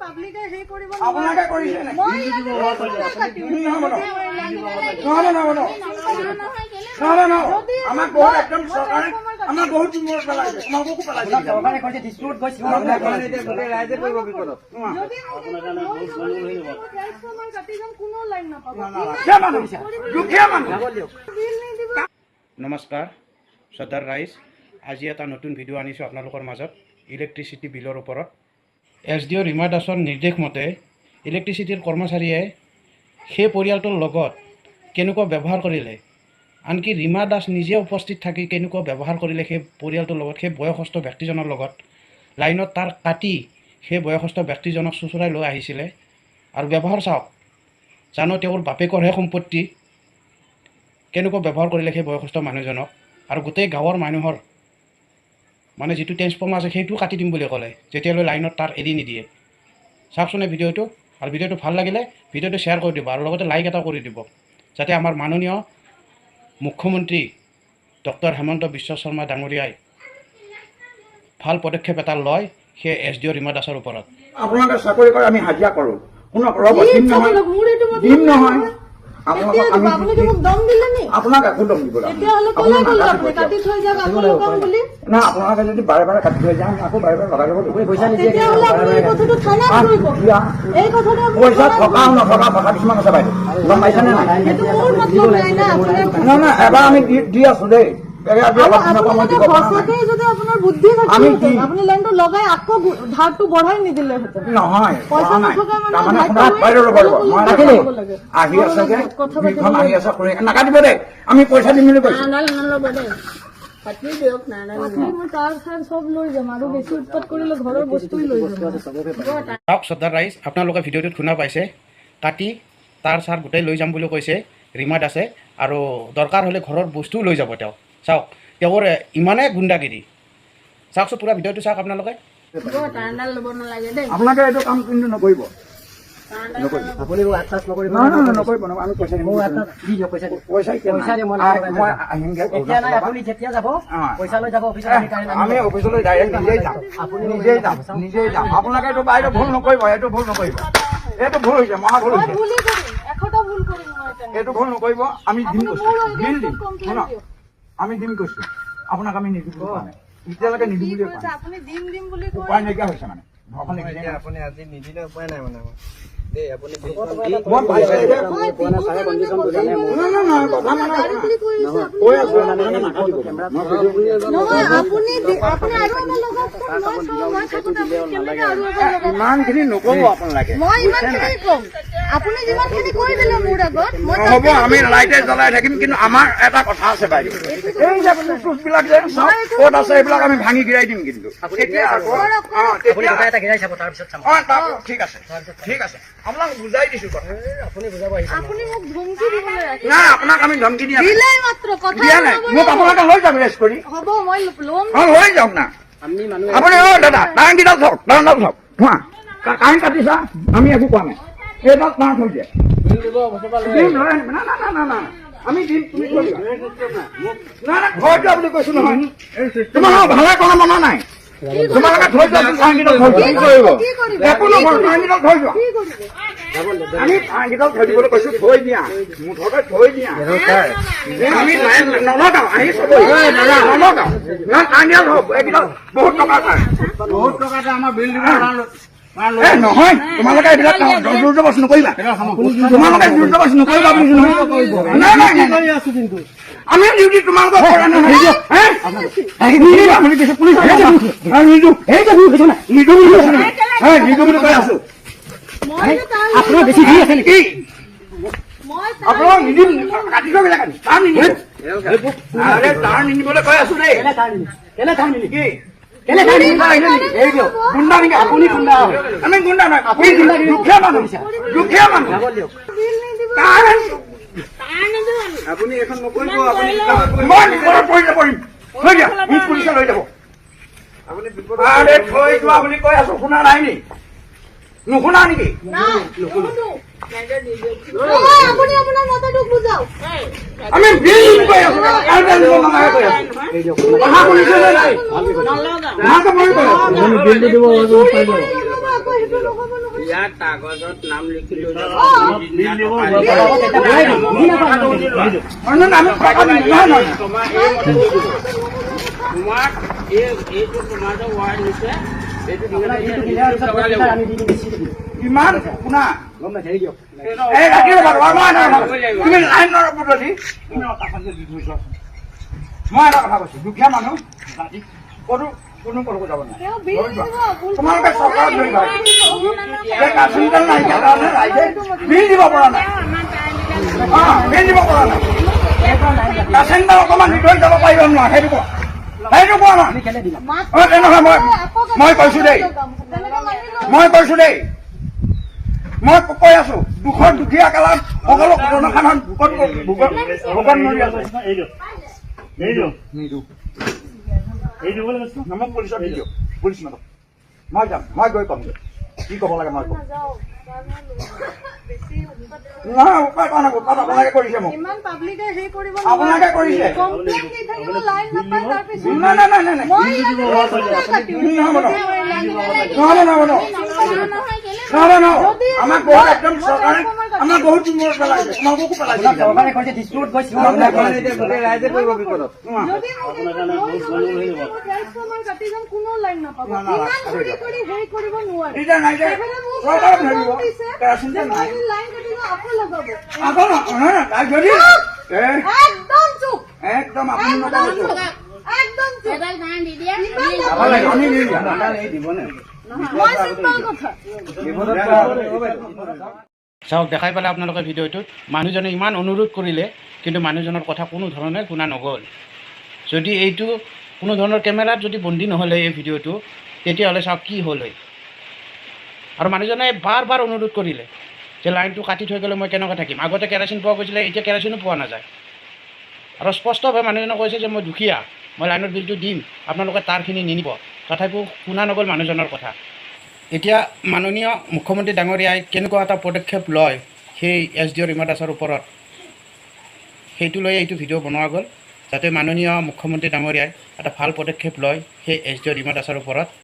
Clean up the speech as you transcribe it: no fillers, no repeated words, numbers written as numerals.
পাব্লিকে হে কৰিব আপোনাকে কৰিছে নে মই আমাক বহুত একদম চৰকাৰে আমাক বহুত মূৰত পেলাইছে আমাকো পেলাইছে চৰকাৰে কৈছে ডিস্ট্ৰিবিউট গৈছে ৰাইজে কৰিব বিপদত কোনো লাইন নাপাব নমস্কাৰ সদাৰ ৰাইজ আজি এটা নতুন ভিডিঅ' আনিছোঁ আপোনালোকৰ মাজত ইলেক্ট্ৰিচিটি বিলৰ ওপৰত SDO ৰীমা দাসৰ নিৰ্দেশ মতে ইলেক্ট্ৰিচিটিৰ কৰ্মচাৰীয়ে সেই পৰিয়ালটোৰ লগত কেনেকুৱা ব্যৱহাৰ কৰিলে আনকি ৰীমা দাস নিজে উপস্থিত থাকি কেনেকুৱা ব্যৱহাৰ কৰিলে সেই পৰিয়ালটোৰ লগত সেই বয়সস্থ ব্যক্তিজনৰ লগত লাইনত তাৰ কাটি সেই বয়সস্থ ব্যক্তিজনক চুচৰাই লৈ আহিছিলে আৰু ব্যৱহাৰ চাওক জানো তেওঁৰ বাপেকৰহে সম্পত্তি কেনেকুৱা ব্যৱহাৰ কৰিলে সেই বয়সস্থ মানুহজনক আৰু গোটেই গাঁৱৰ মানুহৰ মানে যিটো ট্ৰেন্সফৰ্মাৰ আছে সেইটো কাটি দিম বুলি ক'লে যেতিয়ালৈ লাইনত তাৰ এৰি নিদিয়ে চাওকচোন এই ভিডিঅ'টো আৰু ভিডিঅ'টো ভাল লাগিলে ভিডিঅ'টো শ্বেয়াৰ কৰি দিব আৰু লগতে লাইক এটা কৰি দিব যাতে আমাৰ মাননীয় মুখ্যমন্ত্ৰী ডক্টৰ হেমন্ত বিশ্ব শৰ্মা ডাঙৰীয়াই ভাল পদক্ষেপ এটা লয় সেই SDO ৰীমা দাসৰ ওপৰত আপোনালোকে চাকৰি কৰে আমি হাজিৰা কৰোঁ শুনক ৰ'ব দিম নহয় আপোনাক একো দম দিব না আপোনালোকে যদি বাৰে বাৰে কাটি থৈ যায় আমি আকৌ বাৰে বাৰে লগাই ল'ব পইচা থকাও নথকা কথা কিছুমান আছে বাইদেউ গম পাইছেনে নাই নহয় এবাৰ আমি দি আছো দেই নহয় আহি আছে যে আহি আছে নাকাটিব দেই আমি পইচা দিম বুলি কৈছো সদাৰ ৰাইজ আপোনালোকে ভিডিঅ'টোত শুনা পাইছে কাটি তাৰ চাৰ গোটেই লৈ যাম বুলি কৈছে ৰীমা দাসে আৰু দৰকাৰ হ'লে ঘৰৰ বস্তুও লৈ যাব তেওঁ চাওক তেওঁৰ ইমানেই গুণ্ডাগিৰি চাওকচোন পুৰা ভিডিঅ'টো চাওক আপোনালোকে আপোনালোকে এইটো কাম কিন্তু নকৰিব আপুনি নকৰিব আমি পইচা দিম আপুনি যেতিয়া যাব পইচা লৈ যাব আমি অফিচলৈ ডাইৰেক্ট নিজেই যাম আপোনালোকে এইটো বাইদেউ ভুল নকৰিব এইটো ভুল নকৰিব এইটো ভুল হৈছে মহা ভুল হৈছে এইটো ভুল নকৰিব আমি দিম কৈছো বিল দিম শুনক আমি দিম কৈছো আপোনাক আমি নিদিম কোৱা নাই এতিয়ালৈকে নিদিম বুলি উপায় নাইকিয়া হৈছে মানে আপুনি আজি নিদিলে উপায় নাই মানে ইমানখিনি নকব আপোনালোকে হ'ব আমি লাইটে জ্বলাই থাকিম কিন্তু আমাৰ এটা কথা আছে বাইদেউ এই যে বিলাক যে চব ক'ত আছে এইবিলাক আমি ভাঙি গিৰাই দিম কিন্তু ঠিক আছে ঠিক আছে আপোনাক বুজাই দিছো কথা নাই আপোনাক আমি ধমকি দিয়া নাই মোক আপোনালোকে লৈ যাম ৰেষ্ট কৰি লৈ যাওক না আপুনি দাদা ডাঙৰকেইডাল থওক ডাঙৰডাল থওক ধোঁৱা কাৰেণ্ট কাটিছা আমি একো কোৱা নাই এইডাল ডাঙৰ থৈ দিয়ে না আমি দিম তুমি ঘৰ যোৱা বুলি কৈছো নহয় তোমাৰ ভালে কোনো মনা নাই তোমালোকে থৈ যোৱা কাৰেণ্টকেইডাল থৈ যোৱা একো নকৰো কাৰেণ্টকেইডাল থৈ যোৱা আমি কাৰেণ্টকেইডাল থৈ দিবলৈ কৈছো থৈ দিয়া মুঠতে থৈ দিয়া আমি নলগাওঁ আহি নলগাওঁ কাৰেণ্টকেইডাল হওক এইকেইডাল বহুত টকা পায় বহুত টকাতে আমাৰ বিল দিব নহয় তোমালোকে এইবিলাক জোৰ জবৰদস্তি নকৰিবা তোমালোকে জোৰ জবৰদস্তি নকৰিবা বুলি আমি ডিউটি তোমালোকৰ কৰা নহয় বুলি কৈ আছো আপোনাৰ বেছি দি আছে নেকি আপোনাক নিদিম কাটি থৈ বেলেগ তাৰ নিদিম তাৰ নিদিবলৈ কৈ আছো দেই কি গুণ্ডা নেকি আপুনি গুণ্ডা আমি গুণ্ডা নহয় আপুনি দুখীয়া মানুহ দুখীয়া মানুহ আপুনি এখন নকৰিব মই বিপদত পৰিলে কৰিম থৈ দিয়া পুলিচে লৈ যাব আপুনি থৈ যোৱা বুলি কৈ আছো শুনা নাই নি নুশুনা নেকি আমি বিল কৈ আছো বিলটো দিব ইয়াত কাগজত নাম লিখি লৈ যাব আমি টকা নিদিওঁ। নহয় নহয় তোমাৰ এইমতে দি দিব তোমাক এইটো তোমাৰ যে ৱাৰ্ড হৈছে এইটো ইমান শুনা এই ৰাতি তুমি লাইনৰ পদ্ধতি তুমি এটা কথা দি থৈছ। মই এটা কথা কৈছো, দুখীয়া মানুহ ৰাতি ক'তো কোনো ক'তো যাব নাই। তেওঁ বিল দিব, তোমালোকে চৰকাৰক ধৰিবা, এই কাৰ্চেণ্টাৰ নাইকিয়া কাৰণে ৰাইজে বিল দিব পৰা নাই। বিল দিব পৰা নাই। কাৰ্চেণ্টাৰ অকণমান ভিতৰত যাব পাৰিব নোৱাৰে, সেইটো কোৱা। সেইটো কোৱা না। তেনেহ'লে মই কৈছো দেই, মই কৈছো দেই, মই কৈ আছো দুখৰ দুখীয়া কালত সকলো জনসাধাৰণ ভোকত মৰি আছে। মোক পুলিচত দি দিয়ক, পুলিচ মাতক, মই যাম, মই গৈ ক'ম কি ক'ব লাগে মই ক'ম। নহয় উপায় কোৱা নাই, উৎপাত আপোনালোকে কৰিছে মোক, ইমান পাব্লিকে হেৰি কৰিব আপোনালোকে কৰিছে। কমপ্লেইন দি থাকিব, লাইন নাপায়, তাৰপিছত নাই নাই নাই নাই নাই মই ইয়াতে ৰেষ্টুৰেণ্ট কাটিম। নহ'ব নহ'ব আমাক বহুত একদম চৰকাৰে আমাক বহুত মূৰত পেলাইছে, তোমালোককো পেলাইছে। চৰকাৰে কৈছে ডিষ্ট্ৰিক্ট গৈছে গোটেই ৰাইজে পৰিব বিপদত যদি মোক এইটো লৈ যাব, ট্ৰেন্সফৰ্মাৰ কাটি যাম, কোনো লাইন নাপাব। ইমান কৰি কৰি হেৰি কৰিব নোৱাৰে। এতিয়া নাই যে এফালে মোক চৰকাৰক ধৰিব, ফোন দিছে, কেৰাচিন যে তেল নাই। মই লাইন কাটি যাম, আকৌ লগাব। আকৌ নহয় তাই যদি একদম চুপ, একদম আপুনি নকৰিব। একদম চুপ। আমি নিদিয়া। মই চিম্পল কথা। চাওক, দেখাই পালে আপোনালোকে ভিডিঅ'টোত মানুহজনে ইমান অনুৰোধ কৰিলে, কিন্তু মানুহজনৰ কথা কোনো ধৰণে শুনা নগ'ল। যদি এইটো কোনো ধৰণৰ কেমেৰাত যদি বন্দী নহ'লে এই ভিডিঅ'টো, তেতিয়াহ'লে চাওক কি হ'ল হয়। আৰু মানুহজনে বাৰ বাৰ অনুৰোধ কৰিলে যে লাইনটো কাটি থৈ গ'লে মই কেনেকৈ থাকিম। আগতে কেৰাচিন পোৱা গৈছিলে, এতিয়া কেৰাচিনো পোৱা নাযায়। আৰু স্পষ্টভাৱে মানুহজনে কৈছে যে মই দুখীয়া, মই লাইনৰ বিলটো দিম, আপোনালোকে তাৰখিনি নিনিব। তথাপিও শুনা নগ'ল মানুহজনৰ কথা। এতিয়া মাননীয় মুখ্যমন্ত্ৰী ডাঙৰীয়াই কেনেকুৱা এটা পদক্ষেপ লয় সেই SDO ৰীমা দাসৰ ওপৰত, সেইটো লৈ এইটো ভিডিঅ' বনোৱা গ'ল, যাতে মাননীয় মুখ্যমন্ত্ৰী ডাঙৰীয়াই এটা ভাল পদক্ষেপ লয় সেই SDO ৰীমা দাসৰ ওপৰত।